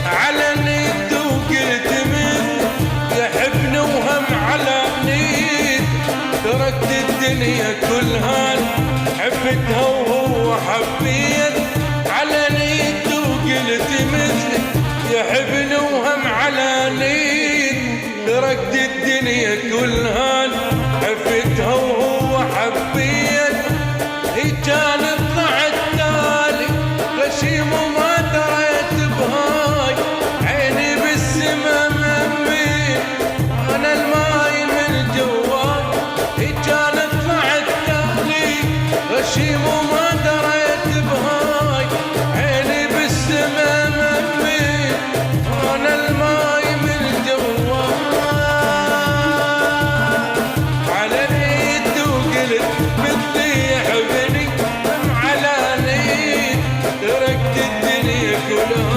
على ند وقلت من يحبني وهم على نيد، تركت الدنيا كلها حبتها وهو حبيت. على ند وقلت مثل يحبني وهم على نيد، تركت الدنيا كلها حبتها وهو حبيت. هي كانت ضعت تالي غشيم وما دريت بهاي، عيني بالسما ممي انا الماي من جواي. هي كانت ضعت تالي غشيم وما دريت بهاي، عيني بالسما ممي انا الماي من جواي. على نيد وقلت مثلي يحبني على نيد، تركت الدنيا كلها